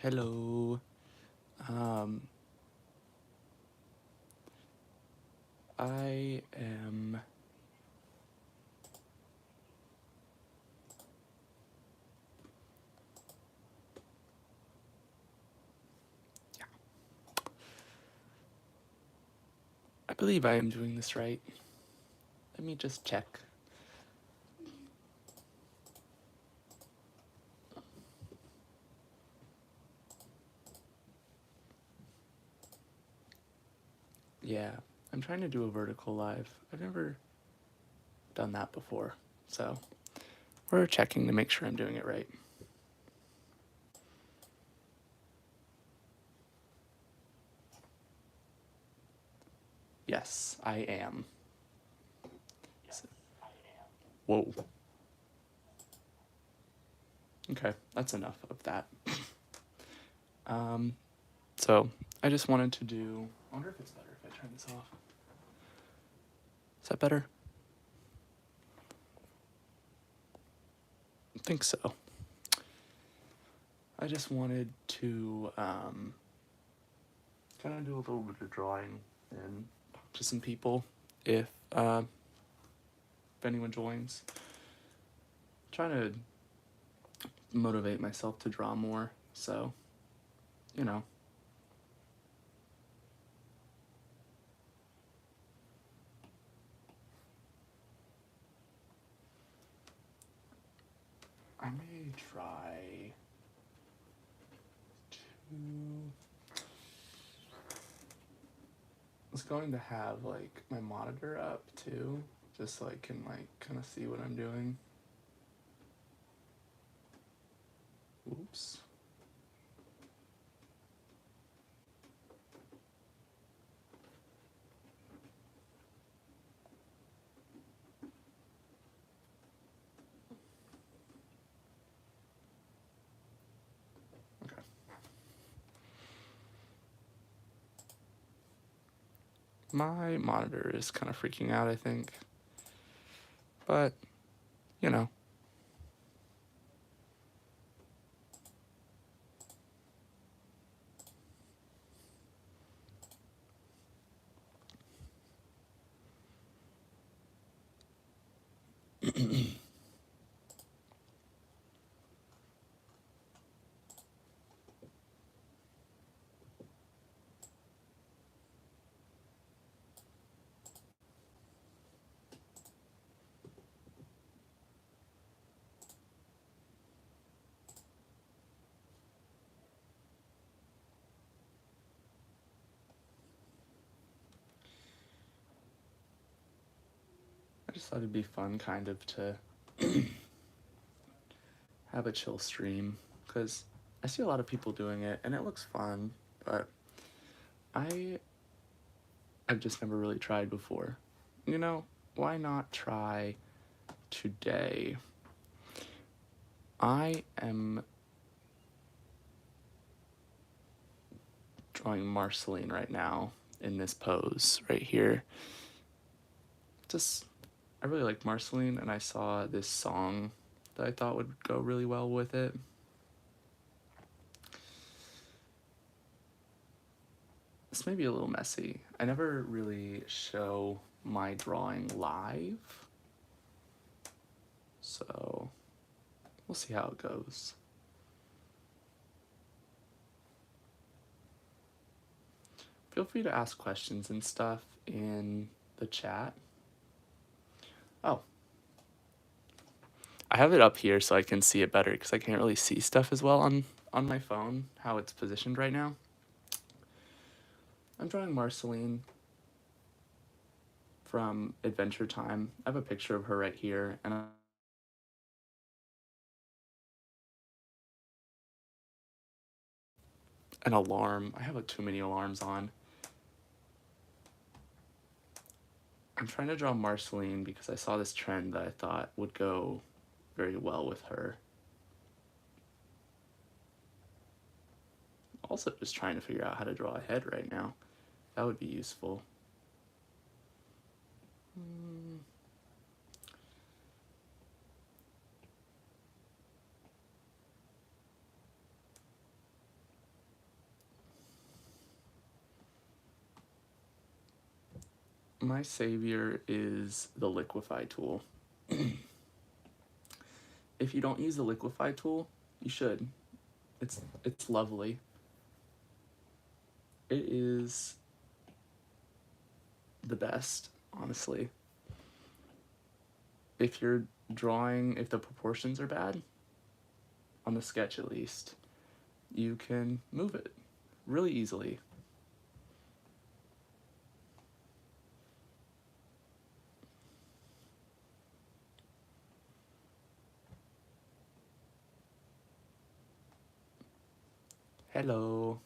Hello. Um, I am. I believe I am doing this right. Let me just check. Yeah, I'm trying to do a vertical live. I've never done that before, so we're checking to make sure I'm doing it right. Yes, I am. Whoa. Okay, that's enough of that. Um, so I just wanted to do. I wonder if it's better if I turn this off. Is that better? I think so. I just wanted to kind of do a little bit of drawing and talk to some people if anyone joins. Trying to motivate myself to draw more, so you know. I may try to. I was going to have like my monitor up too, just so I can like kind of see what I'm doing. Oops. Okay. My monitor is kind of freaking out, I think. But, you know. I just thought it'd be fun kind of to have a chill stream, because I see a lot of people doing it and it looks fun, but I I've just never really tried before. You know, why not try today? I am drawing Marceline right now in this pose right here. Just, I really like Marceline, and I saw this song that I thought would go really well with it. This may be a little messy. I never really show my drawing live, so we'll see how it goes. Feel free to ask questions and stuff in the chat. Oh, I have it up here so I can see it better, because I can't really see stuff as well on my phone, how it's positioned right now. I'm drawing Marceline from Adventure Time. I have a picture of her right here, and an alarm. I have like too many alarms on. I'm trying to draw Marceline because I saw this trend that I thought would go very well with her. Also just trying to figure out how to draw a head right now. That would be useful. My savior is the liquify tool. If you don't use the liquify tool, you should. It's lovely. It is the best, honestly. If you're drawing, if the proportions are bad, on the sketch at least, you can move it really easily. Hello.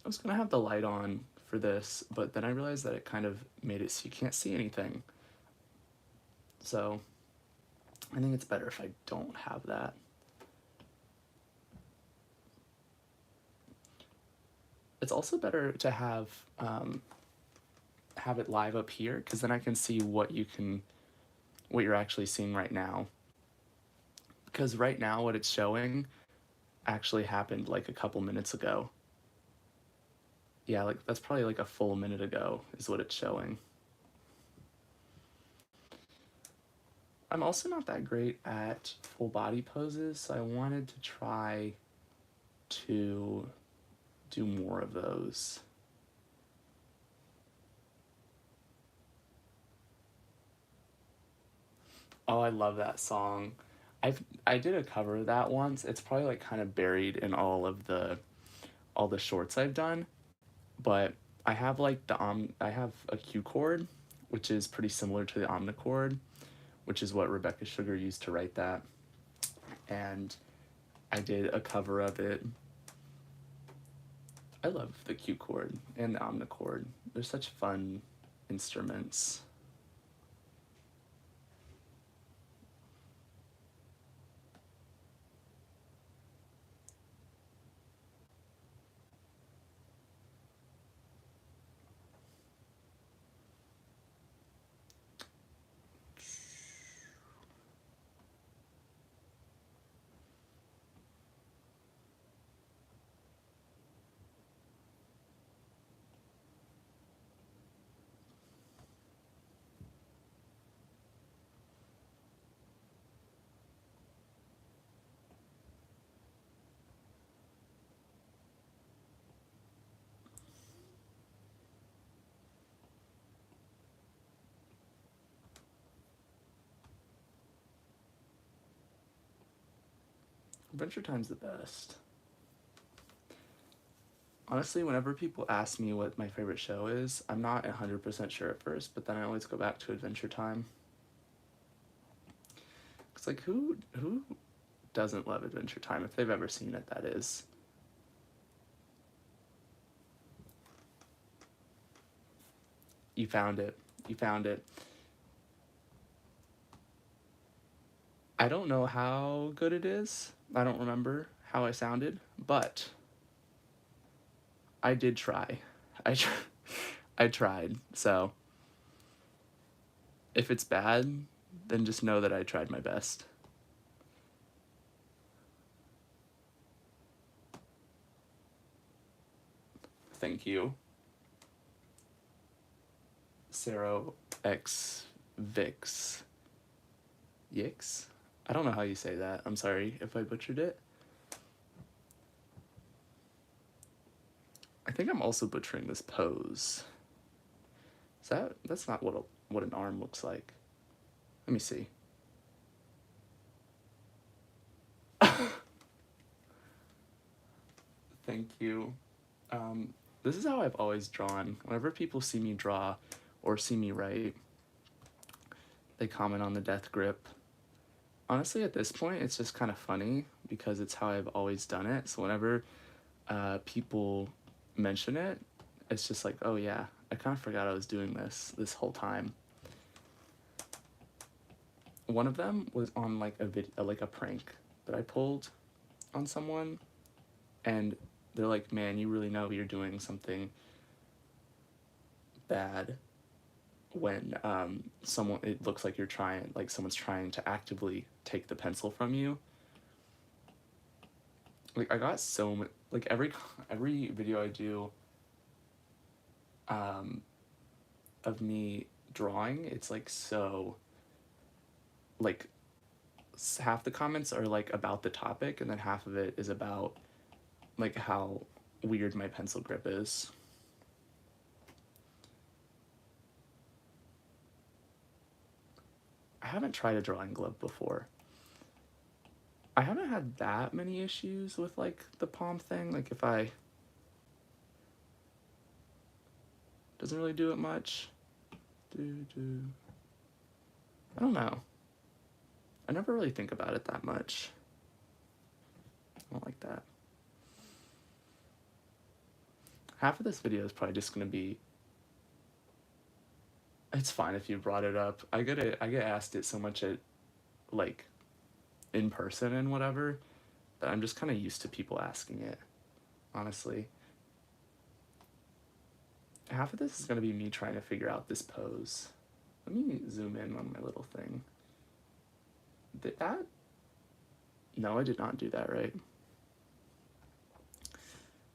I was gonna have the light on for this, but then I realized that it kind of made it so you can't see anything. So I think it's better if I don't have that. It's also better to have it live up here, because then I can see what you're actually seeing right now. Because right now what it's showing actually happened like a couple minutes ago. Yeah, like that's probably like a full minute ago is what it's showing. I'm also not that great at full body poses, so I wanted to try to do more of those. Oh, I love that song. I did a cover of that once. It's probably like kind of buried in all the shorts I've done, but I have like I have a Q chord, which is pretty similar to the omnichord, which is what Rebecca Sugar used to write that. And I did a cover of it. I love the Q chord and the omnichord. They're such fun instruments. Adventure Time's the best. Honestly, whenever people ask me what my favorite show is, I'm not 100% sure at first, but then I always go back to Adventure Time. It's like, who doesn't love Adventure Time? If they've ever seen it, that is. You found it. You found it. I don't know how good it is. I don't remember how I sounded, but I did try. I, tr- I tried. So if it's bad, then just know that I tried my best. Thank you. Sarah X Vix. Yix? I don't know how you say that. I'm sorry if I butchered it. I think I'm also butchering this pose. That's not what an arm looks like. Let me see. Thank you. This is how I've always drawn. Whenever people see me draw or see me write, they comment on the death grip. Honestly, at this point, it's just kind of funny because it's how I've always done it. So whenever people mention it, it's just like, oh yeah, I kind of forgot I was doing this whole time. One of them was on like like a prank that I pulled on someone, and they're like, man, you really know you're doing something bad when someone, it looks like someone's trying to actively take the pencil from you. Like I got so much, like every video I do um of me drawing, it's like so like half the comments are like about the topic and then half of it is about like how weird my pencil grip is. I haven't tried a drawing glove before. I haven't had that many issues with like the palm thing. Like if I doesn't really do it much. I don't know. I never really think about it that much. I don't like that. Half of this video is probably just gonna be. It's fine if you brought it up. I get asked it so much at like in person and whatever that I'm just kind of used to people asking it. Honestly, half of this is gonna be me trying to figure out this pose. Let me zoom in on my little thing. Did that? No, I did not do that right.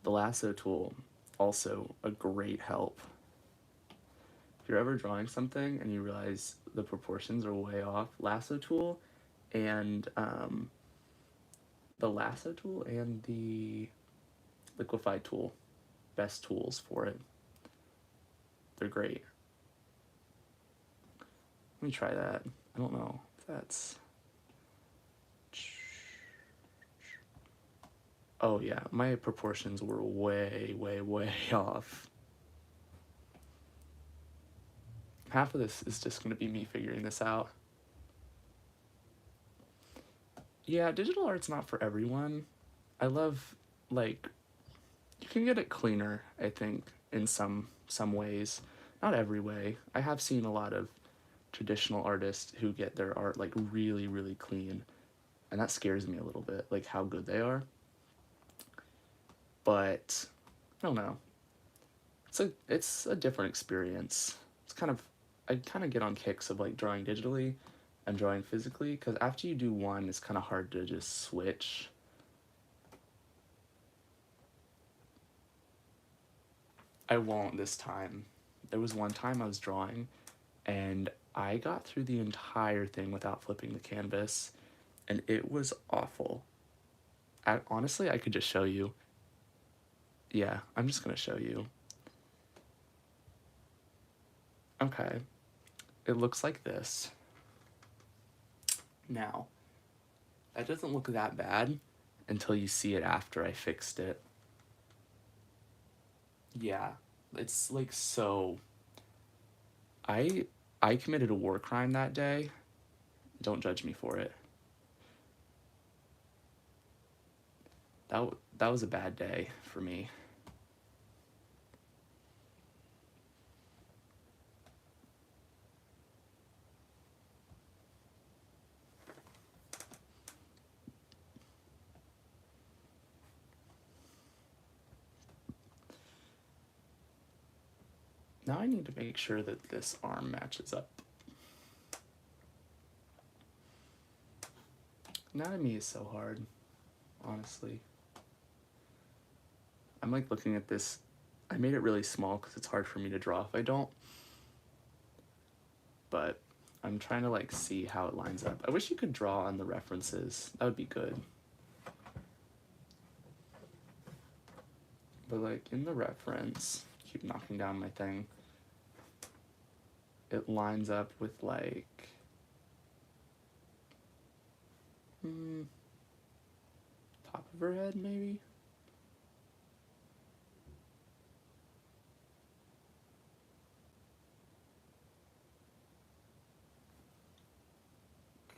The lasso tool, also a great help. If you're ever drawing something and you realize the proportions are way off, lasso tool and the lasso tool and the liquify tool, best tools for it. They're great. Let me try that. I don't know if that's... Oh yeah, my proportions were way, way, way off. Half of this is just gonna be me figuring this out. Yeah, digital art's not for everyone. I love, like, you can get it cleaner, I think, in some ways. Not every way. I have seen a lot of traditional artists who get their art, like, really, really clean. And that scares me a little bit, like, how good they are. But, I don't know. It's a different experience. It's kind of, I kind of get on kicks of, like, drawing digitally and drawing physically, because after you do one, it's kind of hard to just switch. I won't this time. There was one time I was drawing and I got through the entire thing without flipping the canvas and it was awful. Honestly, I could just show you. Yeah, I'm just gonna show you. Okay, it looks like this. Now, that doesn't look that bad until you see it after I fixed it. Yeah, it's like so... I committed a war crime that day. Don't judge me for it. That was a bad day for me. Now I need to make sure that this arm matches up. Anatomy is so hard, honestly. I'm like looking at this. I made it really small because it's hard for me to draw if I don't. But I'm trying to like see how it lines up. I wish you could draw on the references. That would be good. But like in the reference, keep knocking down my thing. It lines up with like top of her head maybe.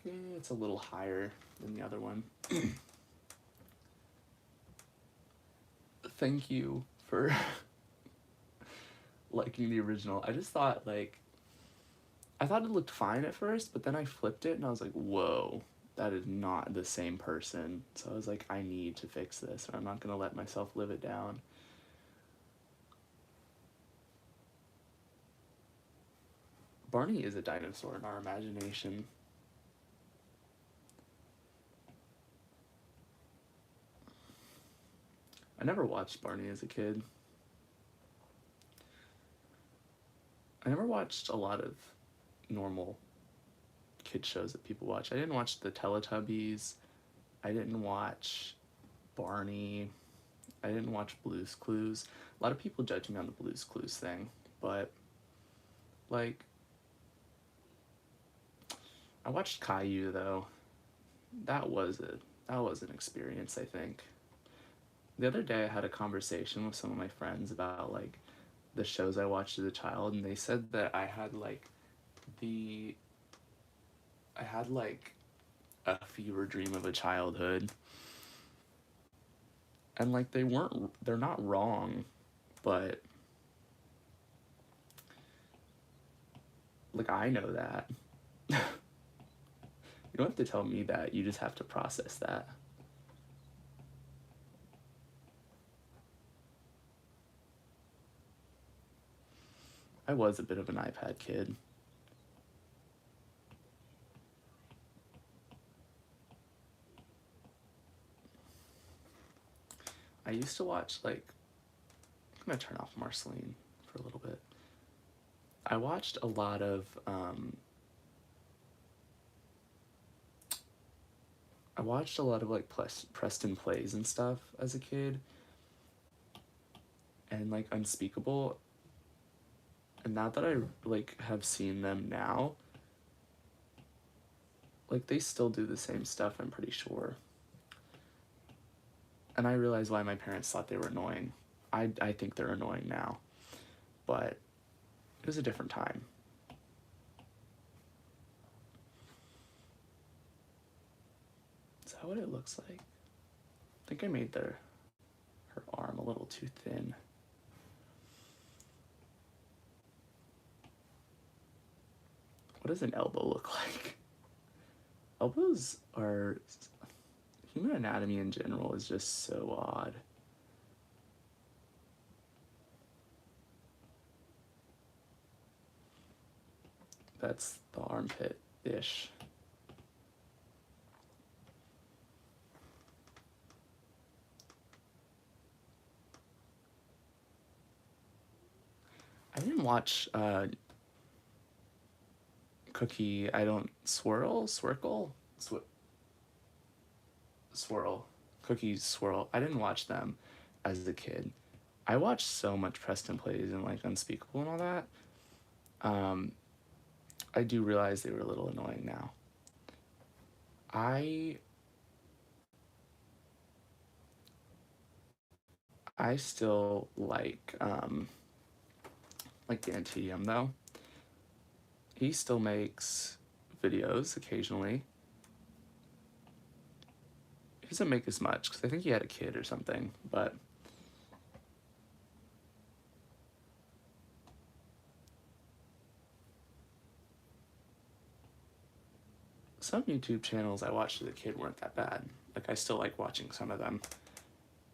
Okay, it's a little higher than the other one. Thank you for liking the original. I just thought like I thought it looked fine at first, but then I flipped it and I was like, whoa, that is not the same person. So I was like, I need to fix this or I'm not gonna let myself live it down. Barney is a dinosaur in our imagination. I never watched Barney as a kid. I never watched a lot of normal kid shows that people watch. I didn't watch the Teletubbies. I didn't watch Barney. I didn't watch Blue's Clues. A lot of people judge me on the Blue's Clues thing, but like I watched Caillou though. That was an experience, I think. The other day I had a conversation with some of my friends about like the shows I watched as a child, and they said that the I had like a fever dream of a childhood. And like they're not wrong, but like I know that. You don't have to tell me that, you just have to process that. I was a bit of an iPad kid. I used to watch like I'm gonna turn off Marceline for a little bit. I watched a lot of like Preston Plays and stuff as a kid, and like Unspeakable. And now that I like have seen them now, like they still do the same stuff, I'm pretty sure. And I realize why my parents thought they were annoying. I think they're annoying now, but it was a different time. Is that what it looks like? I think I made her arm a little too thin. What does an elbow look like? Elbows are... Human anatomy in general is just so odd. That's the armpit-ish. I didn't watch Cookie, I don't... Swirl? Swirl. Cookie Swirl. I didn't watch them as a kid. I watched so much Preston Plays and like Unspeakable and all that. I do realize they were a little annoying now. I still like Dan TDM though. He still makes videos occasionally. He doesn't make as much because I think he had a kid or something, but some YouTube channels I watched as a kid weren't that bad. Like I still like watching some of them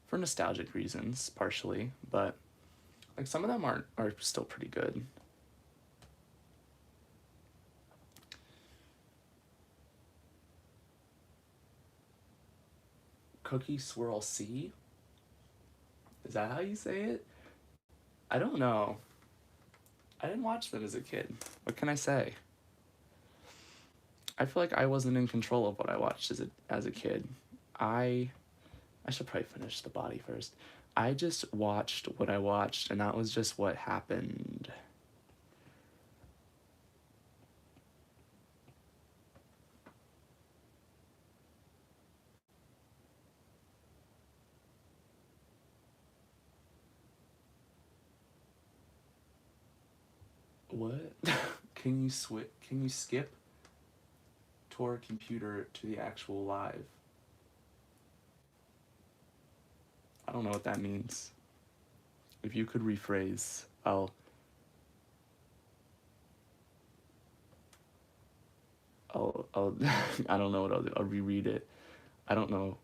for nostalgic reasons, partially, but like some of them are still pretty good. Cookie Swirl C? Is that how you say it? I don't know. I didn't watch them as a kid. What can I say? I feel like I wasn't in control of what I watched as a kid. I should probably finish the body first. I just watched what I watched, and that was just what happened. What? Can you skip Tor computer to the actual live? I don't know what that means. If you could rephrase, I'll I don't know what I'll do. I'll reread it. I don't know.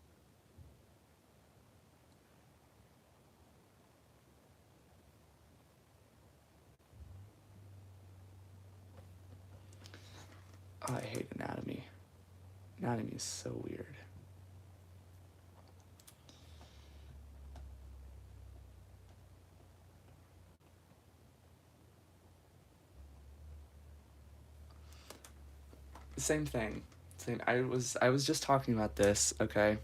Oh, I hate anatomy. Anatomy is so weird. Same thing. Same. I was just talking about this, okay?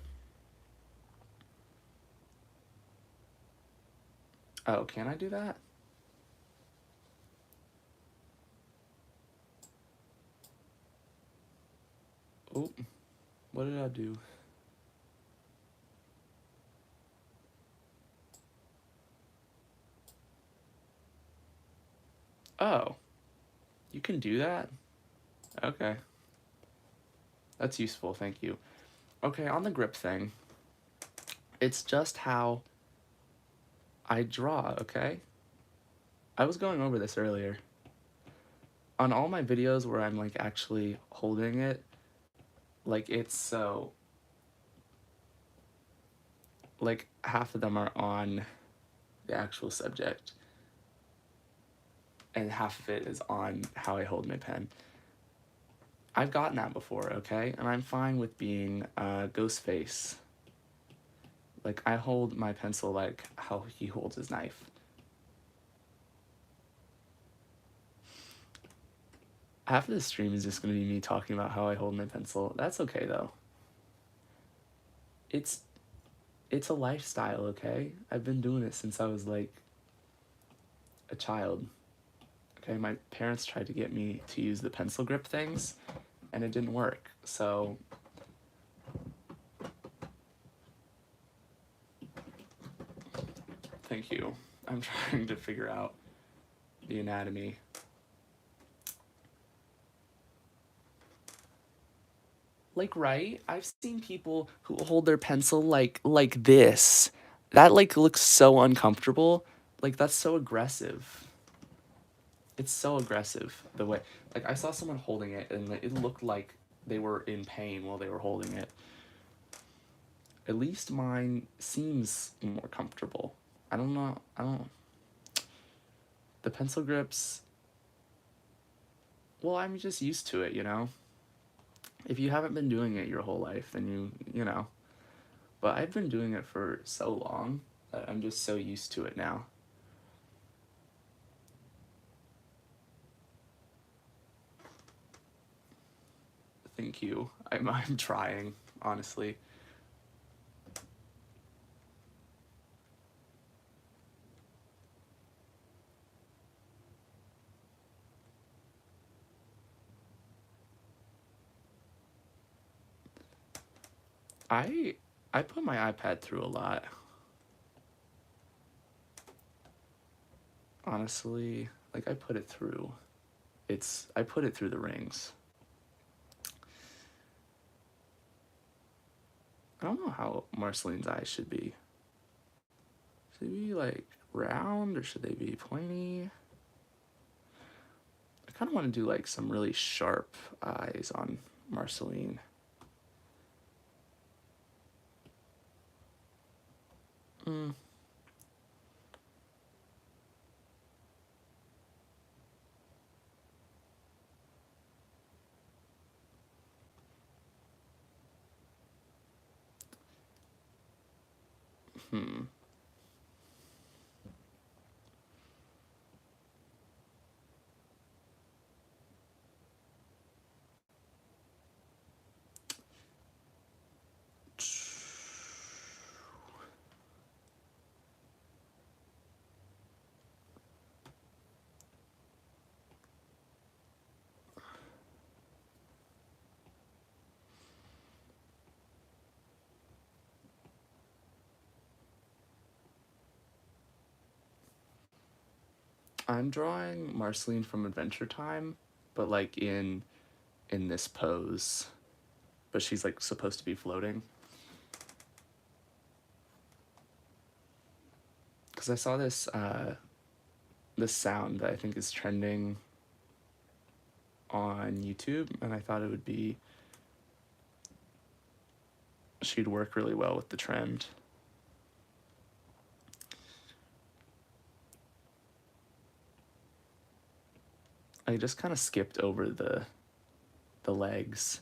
Oh, can I do that? Oh, what did I do? Oh, you can do that? Okay. That's useful, thank you. Okay, on the grip thing, it's just how I draw, okay? I was going over this earlier. On all my videos where I'm like actually holding it, like it's so like half of them are on the actual subject and half of it is on how I hold my pen. I've gotten that before, okay? And I'm fine with being Ghostface. Like I hold my pencil like how he holds his knife. Half of the stream is just gonna be me talking about how I hold my pencil. That's okay though. It's it's a lifestyle, okay? I've been doing it since I was like a child. Okay, my parents tried to get me to use the pencil grip things and it didn't work. So thank you. I'm trying to figure out the anatomy. Like, right? I've seen people who hold their pencil like this. That like looks so uncomfortable. Like that's so aggressive. It's so aggressive the way like I saw someone holding it and it looked like they were in pain while they were holding it. At least mine seems more comfortable. I don't know. I don't. The pencil grips. Well, I'm just used to it, you know. If you haven't been doing it your whole life, then you know. But I've been doing it for so long that I'm just so used to it now. Thank you. I'm trying, honestly. I I put my iPad through a lot. Honestly, like I put it through. I put it through the rings. I don't know how Marceline's eyes should be. Should they be like round or should they be pointy? I kind of want to do like some really sharp eyes on Marceline. Mm. Hmm. I'm drawing Marceline from Adventure Time, but like in this pose. But she's like supposed to be floating. Because I saw this sound that I think is trending on YouTube, and I thought it would be she'd work really well with the trend. I just kind of skipped over the legs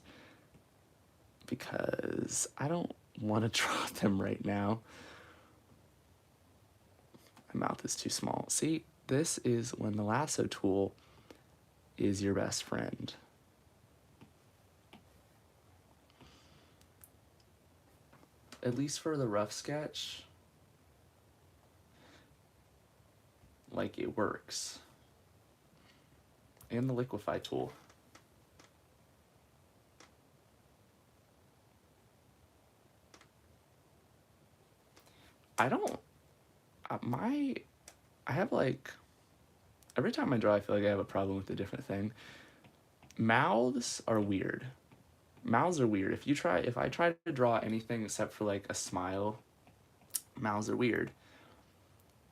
because I don't want to draw them right now. My mouth is too small. See, this is when the lasso tool is your best friend. at least for the rough sketch, like it works. And the liquify tool. I don't, I have like, every time I draw, I feel like I have a problem with a different thing. Mouths are weird. Mouths are weird. If I try to draw anything except for like a smile, mouths are weird.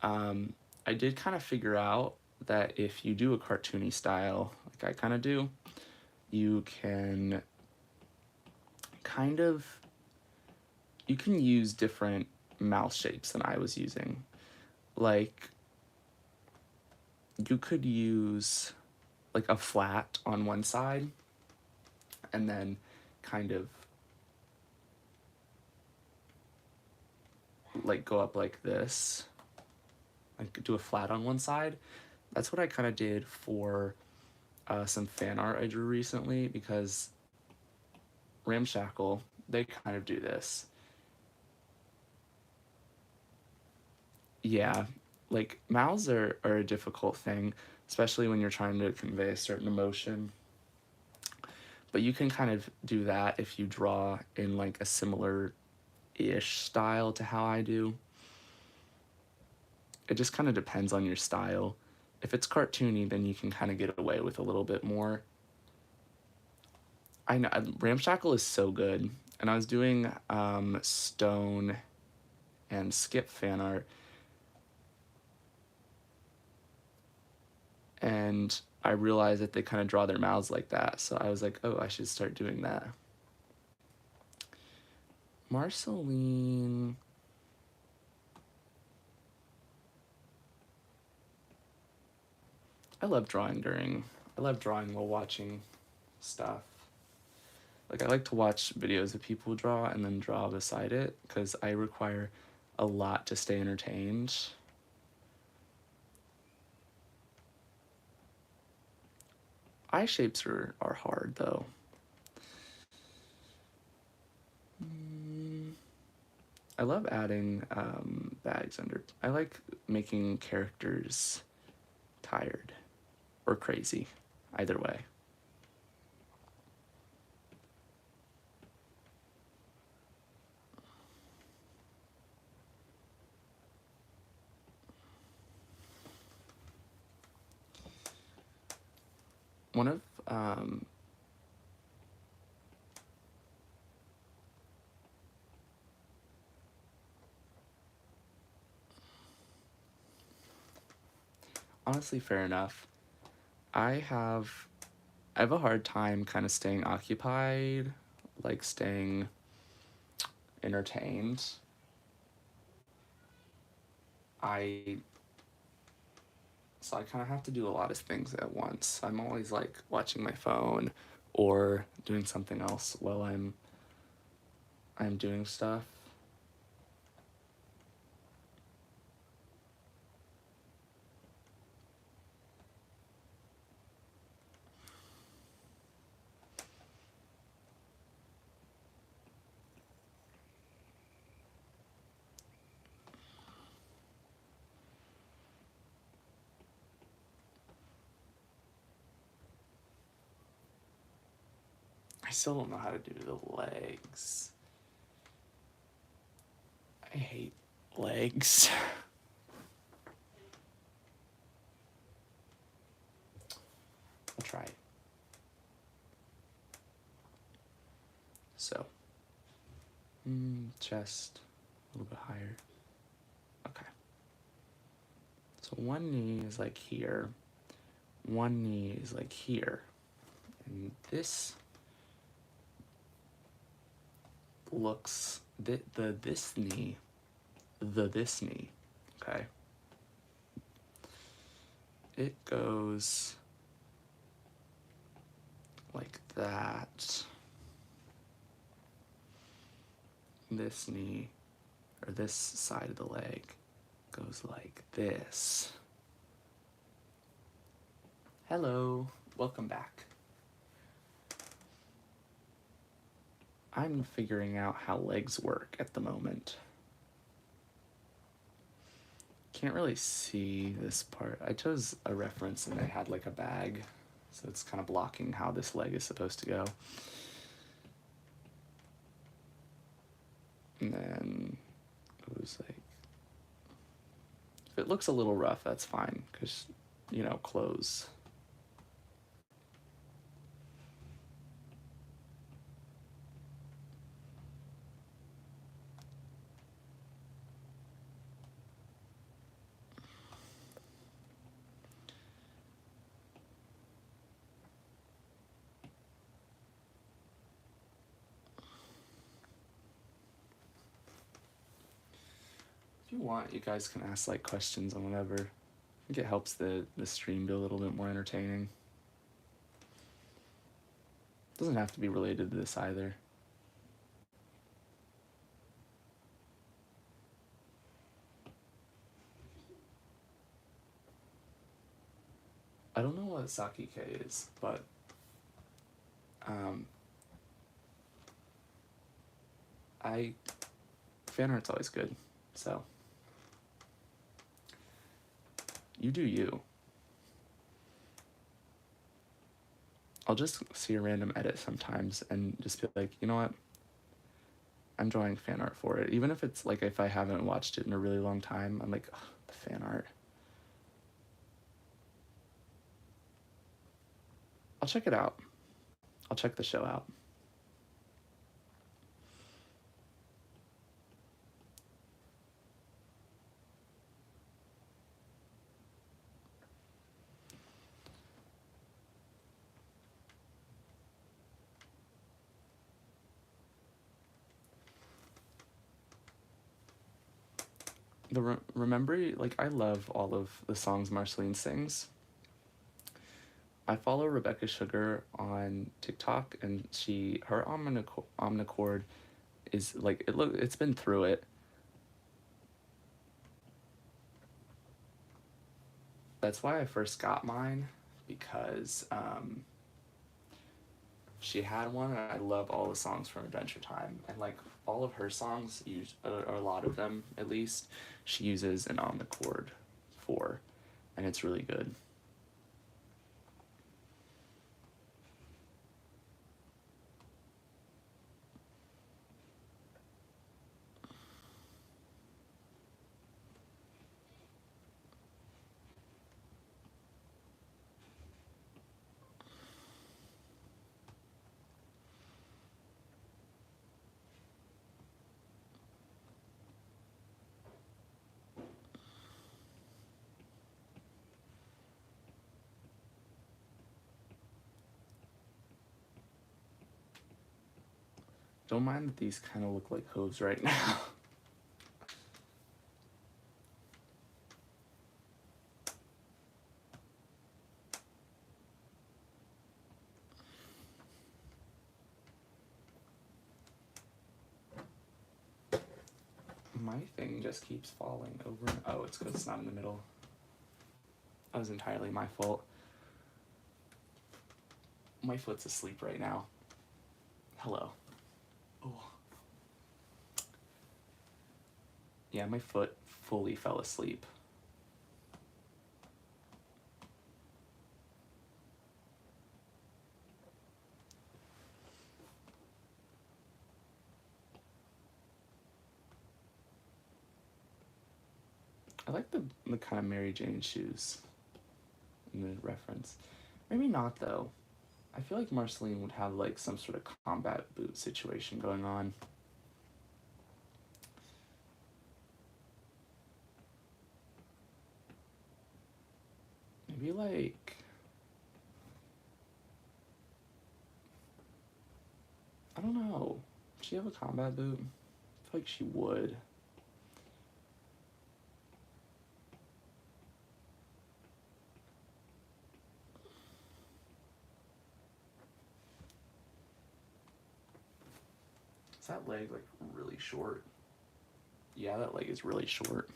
I did kind of figure out that if you do a cartoony style, like I kind of do, you can you can use different mouth shapes than I was using. Like, you could use like a flat on one side and then kind of like go up like this, like do a flat on one side. That's what I kind of did for some fan art I drew recently, because Ramshackle, they kind of do this. Yeah, like mouths are a difficult thing, especially when you're trying to convey a certain emotion. But you can kind of do that if you draw in like a similar-ish style to how I do. It just kind of depends on your style. If it's cartoony, then you can kind of get away with a little bit more. I know Ramshackle is so good, and I was doing Stone and Skip fan art, and I realized that they kind of draw their mouths like that, so I was like, oh, I should start doing that. Marceline, I love drawing while watching stuff. Like, I like to watch videos of people draw and then draw beside it, because I require a lot to stay entertained. Eye shapes are hard, though. I love adding bags under. I like making characters tired or crazy, either way. One of honestly, fair enough. I have a hard time kind of staying occupied, like staying entertained. I So I kind of have to do a lot of things at once. I'm always like watching my phone or doing something else while I'm doing stuff. I still don't know how to do the legs. I hate legs. I'll try it. So, chest a little bit higher. Okay. So one knee is like here. One knee is like here. And this looks this knee, okay? It goes like that. This knee, or this side of the leg, goes like this. Hello, welcome back. I'm figuring out how legs work at the moment. Can't really see this part. I chose a reference and they had like a bag, so it's kind of blocking how this leg is supposed to go. And then it was like, if it looks a little rough, that's fine, because, you know, clothes. If you want, you guys can ask like questions on whatever. I think it helps the stream be a little bit more entertaining. Doesn't have to be related to this either. I don't know what Saki K is, but fan art's always good, so you do you. I'll just see a random edit sometimes and just be like, you know what? I'm drawing fan art for it. Even if it's like, if I haven't watched it in a really long time, I'm like, oh, the fan art. I'll check it out. I'll check the show out. Remember, like, I love all of the songs Marceline sings. I follow Rebecca Sugar on TikTok, and her omnichord is like, it's been through it. That's why I first got mine, because she had one, and I love all the songs from Adventure Time, and like all of her songs, or a lot of them at least, she uses an omnichord for, and it's really good. Don't mind that these kind of look like hooves right now. My thing just keeps falling over. Oh, it's because it's not in the middle. That was entirely my fault. My foot's asleep right now. Hello. Oh. Yeah, my foot fully fell asleep. I like the kind of Mary Jane shoes in the reference. Maybe not, though. I feel like Marceline would have like some sort of combat boot situation going on. Maybe like, I don't know. Does she have a combat boot? I feel like she would. Is that leg like really short? Yeah, that leg is really short.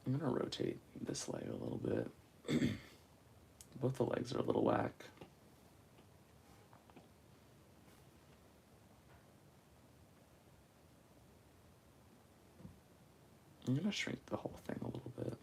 I'm gonna rotate this leg a little bit. Both the legs are a little whack. I'm gonna shrink the whole thing a little bit.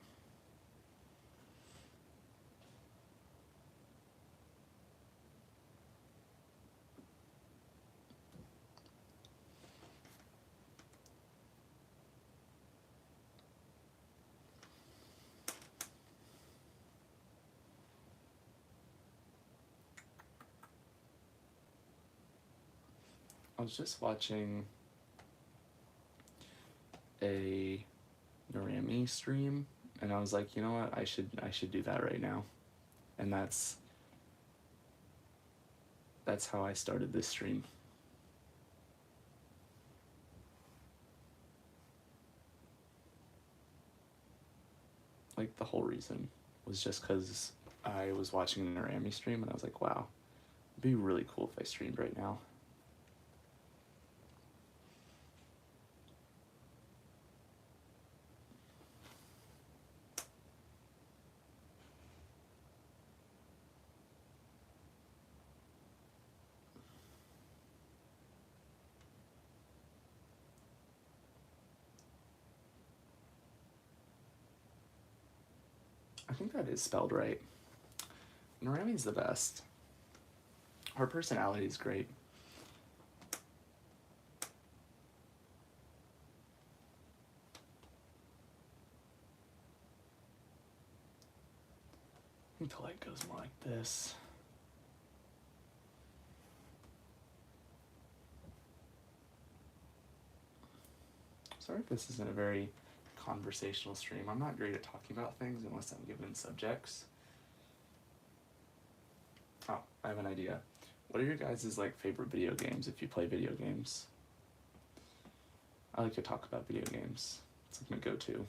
I was just watching a Narami stream, and I was like, you know what, I should do that right now. And that's how I started this stream. Like, the whole reason was just because I was watching a Narami stream, and I was like, wow, it'd be really cool if I streamed right now. I think that is spelled right. Narami's the best. Her personality is great. I think the light goes more like this. Sorry if this isn't a very conversational stream. I'm not great at talking about things unless I'm given subjects. Oh, I have an idea. What are your guys' like favorite video games if you play video games? I like to talk about video games. It's like my go-to.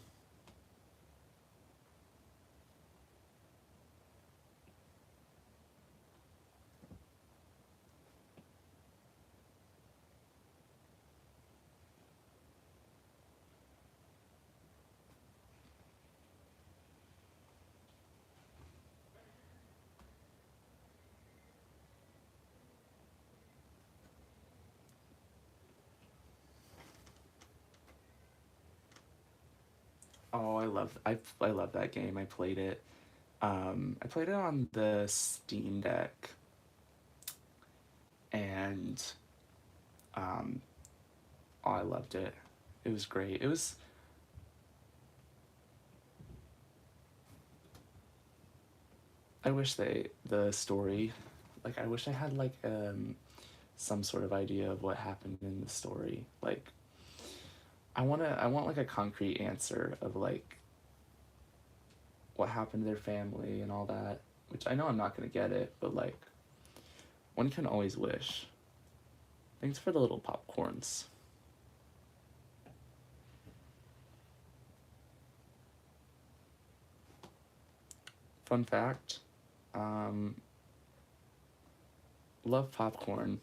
Oh, I love that game. I played it. I played it on the Steam Deck, and oh, I loved it. It was great. It was. I wish the story, like I wish I had like some sort of idea of what happened in the story. Like I want like a concrete answer of like what happened to their family and all that, which I know I'm not gonna get it, but like one can always wish. Thanks for the little popcorns. Fun fact, love popcorn.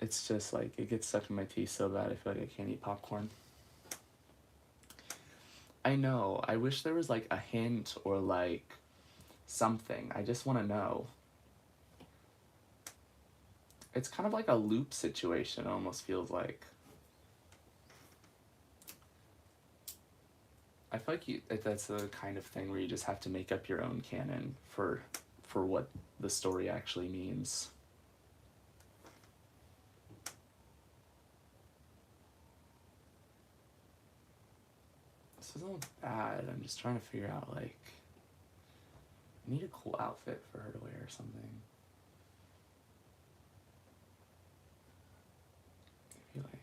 It's just like, it gets stuck in my teeth so bad I feel like I can't eat popcorn. I know, I wish there was like a hint or like something. I just want to know. It's kind of like a loop situation, it almost feels like. I feel like that's the kind of thing where you just have to make up your own canon for what the story actually means. This isn't bad. I'm just trying to figure out, like, I need a cool outfit for her to wear or something. Maybe like,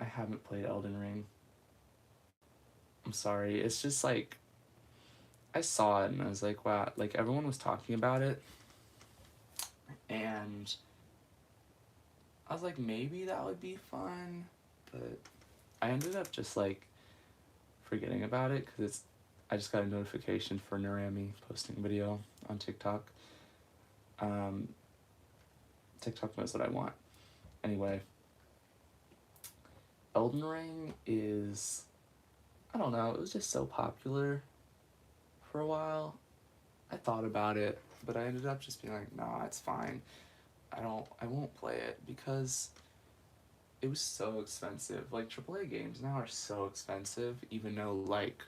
I haven't played Elden Ring. I'm sorry. It's just like, I saw it and I was like, wow, like everyone was talking about it. And I was like, maybe that would be fun. But I ended up just like forgetting about it because I just got a notification for Narami posting a video on TikTok. TikTok knows what I want. Anyway, Elden Ring is, I don't know, it was just so popular for a while. I thought about it, but I ended up just being like, nah, it's fine. I won't play it because it was so expensive. Like AAA games now are so expensive, even though like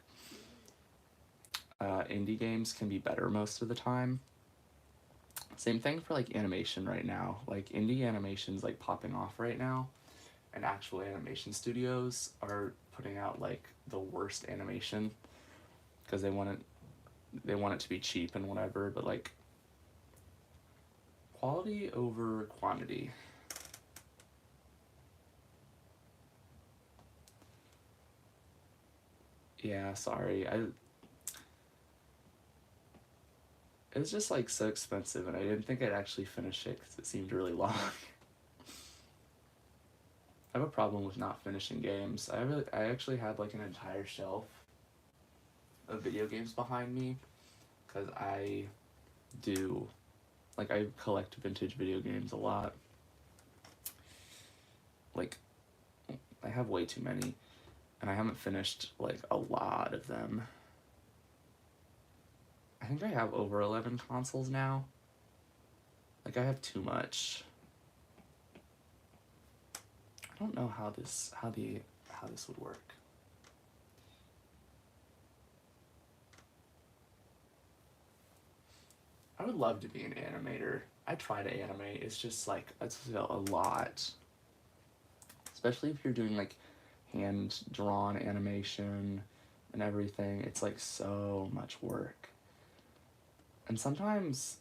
indie games can be better most of the time. Same thing for like animation right now. Like indie animation's like popping off right now, and actual animation studios are putting out like the worst animation because they want it to be cheap and whatever, but like quality over quantity. Yeah, sorry. It was just like so expensive, and I didn't think I'd actually finish it because it seemed really long. I have a problem with not finishing games. I actually had like an entire shelf of video games behind me because do I collect vintage video games a lot. Like I have way too many, and I haven't finished like a lot of them. I think I have over 11 consoles now. Like I have too much. I don't know how this would work. I would love to be an animator. I try to animate. It's just like it's a lot, especially if you're doing like hand drawn animation and everything. It's like so much work. And sometimes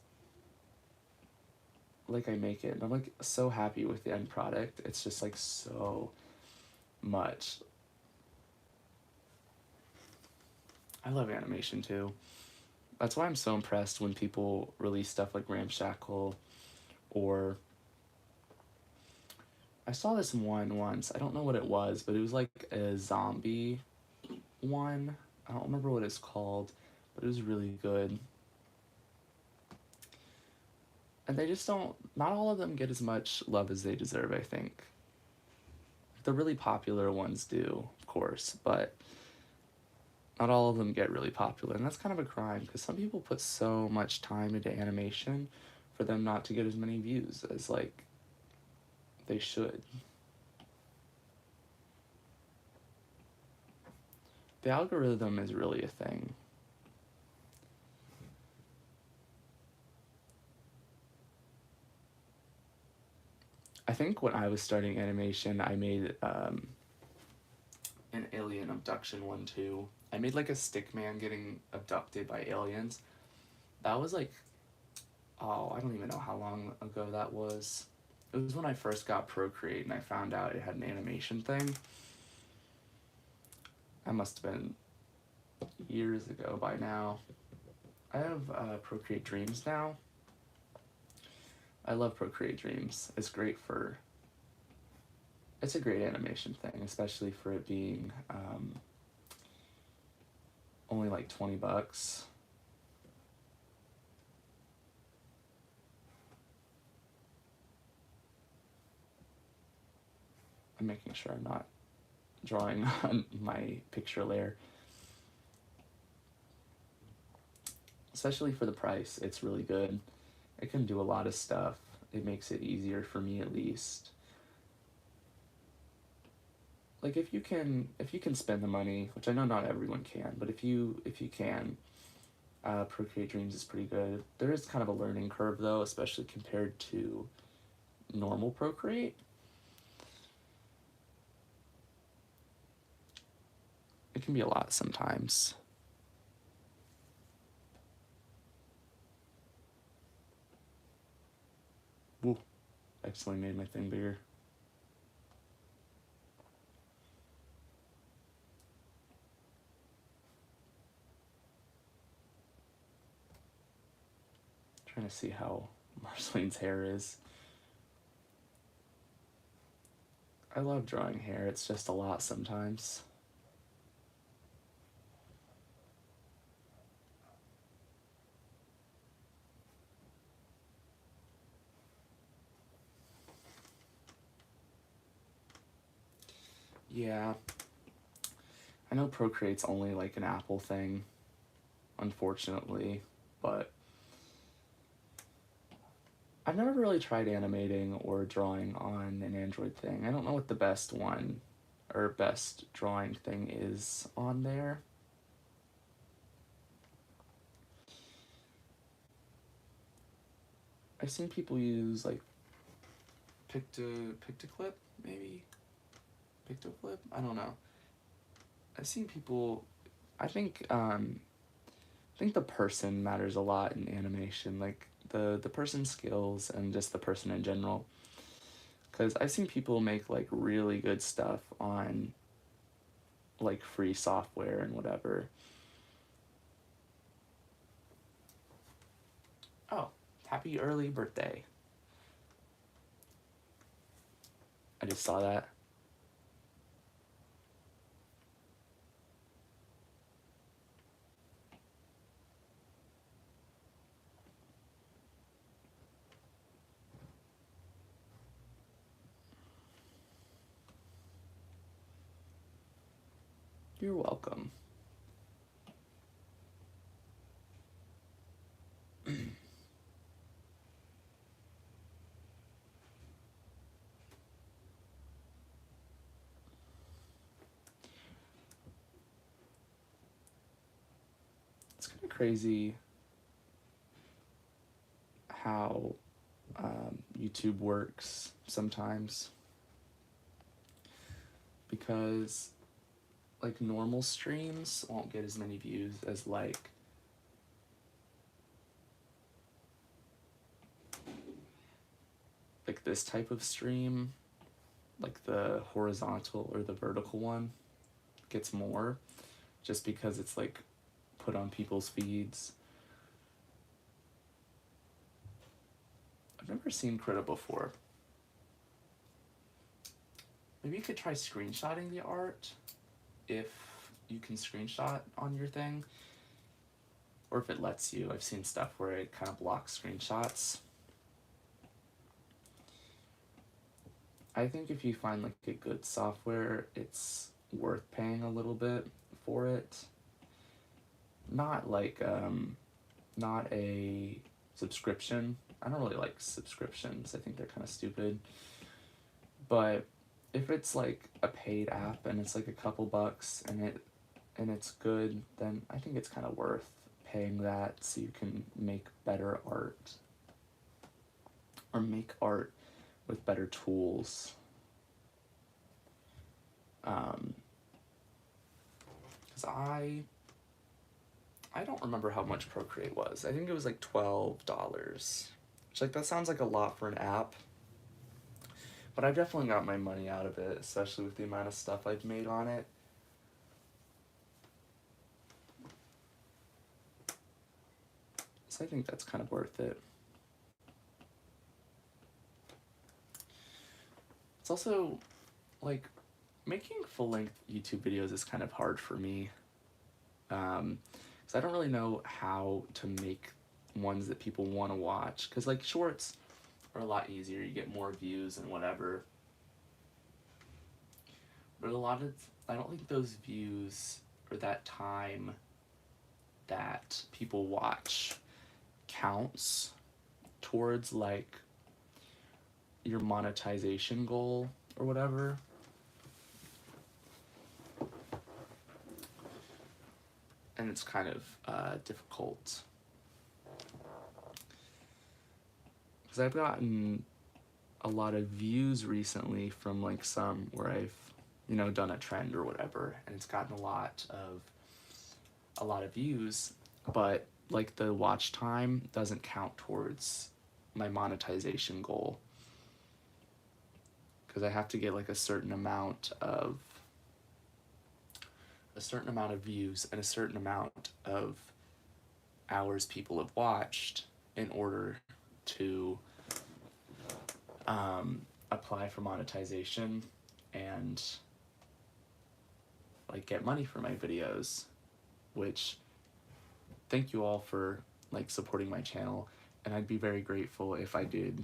like I make it and I'm like so happy with the end product. It's just like so much. I love animation too. That's why I'm so impressed when people release stuff like Ramshackle, or I saw this one once. I don't know what it was, but it was like a zombie one. I don't remember what it's called, but it was really good. And they just don't, not all of them get as much love as they deserve, I think. The really popular ones do, of course, but not all of them get really popular. And that's kind of a crime because some people put so much time into animation for them not to get as many views as like they should. The algorithm is really a thing. I think when I was starting animation, I made an alien abduction one too. I made like a stick man getting abducted by aliens. That was like, oh, I don't even know how long ago that was. It was when I first got Procreate and I found out it had an animation thing. That must have been years ago by now. I have Procreate Dreams now. I love Procreate Dreams. It's a great animation thing, especially for it being only like $20. I'm making sure I'm not drawing on my picture layer. Especially for the price, it's really good. It can do a lot of stuff. It makes it easier for me at least. Like if you can spend the money, which I know not everyone can, but if you can, Procreate Dreams is pretty good. There is kind of a learning curve though, especially compared to normal Procreate. It can be a lot sometimes. Woo, I accidentally made my thing bigger. Trying to see how Marceline's hair is. I love drawing hair, it's just a lot sometimes. Yeah, I know Procreate's only like an Apple thing, unfortunately, but I've never really tried animating or drawing on an Android thing. I don't know what the best one or best drawing thing is on there. I've seen people use like Pictoclip, maybe Pictoclip. I don't know. I've seen people. I think I think the person matters a lot in animation, like the person's skills and just the person in general. Because I've seen people make like really good stuff on like free software and whatever. Oh, happy early birthday! I just saw that. You're welcome. It's kind of crazy how YouTube works sometimes because like normal streams won't get as many views as like this type of stream, like the horizontal or the vertical one gets more just because it's like put on people's feeds. I've never seen Krita before. Maybe you could try screenshotting the art if you can screenshot on your thing, or if it lets you. I've seen stuff where it kind of blocks screenshots. I think if you find like a good software, it's worth paying a little bit for it. Not like not a subscription. I don't really like subscriptions. I think they're kind of stupid. But if it's like a paid app and it's like a couple bucks and it's good, then I think it's kind of worth paying that so you can make better art or make art with better tools. Because I don't remember how much Procreate was. I think it was like $12. Which like that sounds like a lot for an app. But I've definitely got my money out of it, especially with the amount of stuff I've made on it. So I think that's kind of worth it. It's also, like, making full-length YouTube videos is kind of hard for me. Because I don't really know how to make ones that people want to watch. Because, like, shorts are a lot easier. You get more views and whatever. But I don't think those views or that time that people watch counts towards, like, your monetization goal or whatever. And it's kind of difficult. Because I've gotten a lot of views recently from like some where I've, you know, done a trend or whatever, and it's gotten a lot of views, but like the watch time doesn't count towards my monetization goal. Because I have to get like a certain amount of views and a certain amount of hours people have watched in order to apply for monetization and like get money for my videos, which thank you all for like supporting my channel, and I'd be very grateful if I did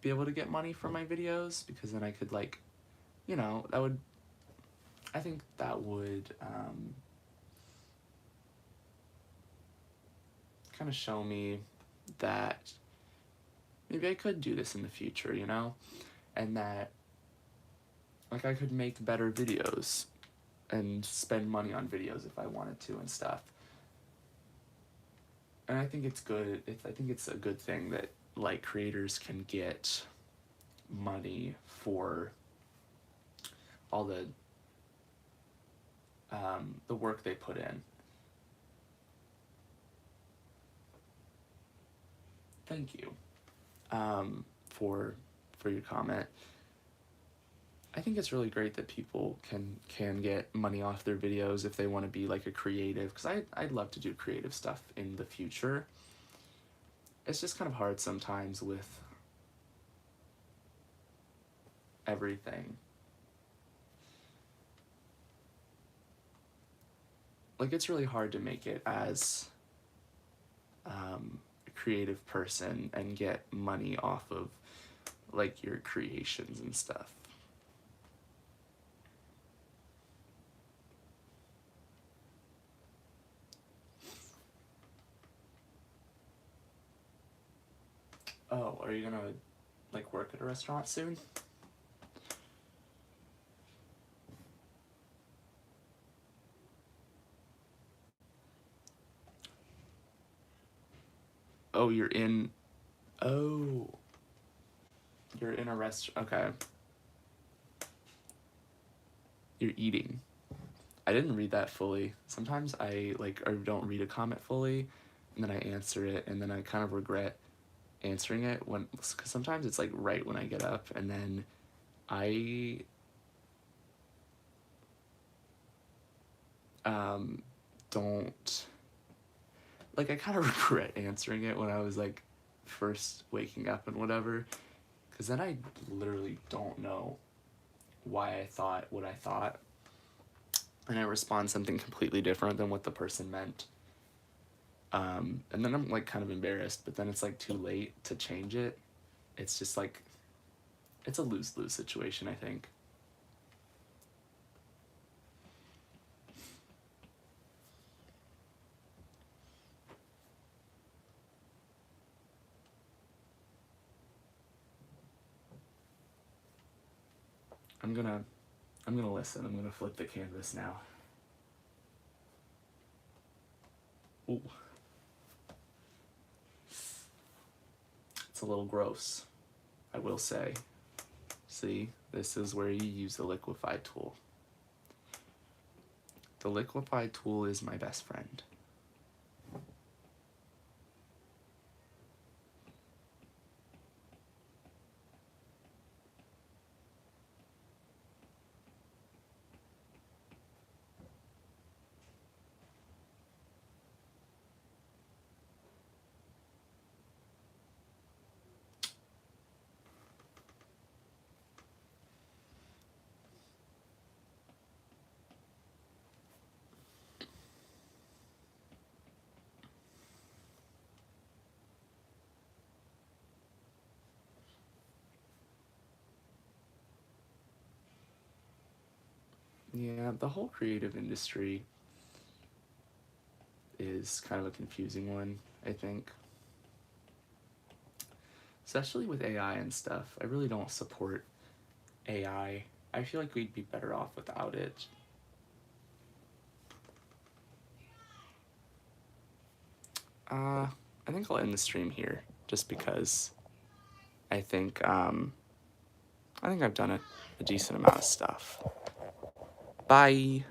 be able to get money for my videos, because then I could like, you know, that would I think that would kind of show me that maybe I could do this in the future, you know? And that, like, I could make better videos and spend money on videos if I wanted to and stuff. And I think it's good. I think it's a good thing that, like, creators can get money for all the work they put in. Thank you for your comment. I think it's really great that people can get money off their videos if they want to be like a creative, because I'd love to do creative stuff in the future. It's just kind of hard sometimes with everything. Like, it's really hard to make it as a creative person and get money off of like your creations and stuff. Oh, are you gonna like work at a restaurant soon? Oh, you're in. Oh, you're in a restaurant. Okay. You're eating. I didn't read that fully. Sometimes I like or don't read a comment fully, and then I answer it, and then I kind of regret answering it when, because sometimes it's like right when I get up, and then I don't like, I kind of regret answering it when I was like first waking up and whatever, because then I literally don't know why I thought what I thought, and I respond something completely different than what the person meant. And then I'm like kind of embarrassed, but then it's like too late to change it. It's just like, it's a lose-lose situation, I think. I'm gonna listen. I'm gonna flip the canvas now. Ooh. It's a little gross, I will say. See, this is where you use the liquify tool. The liquify tool is my best friend. Yeah, the whole creative industry is kind of a confusing one, I think. Especially with AI and stuff. I really don't support AI. I feel like we'd be better off without it. I think I'll end the stream here, just because I think I've done a decent amount of stuff. Bye.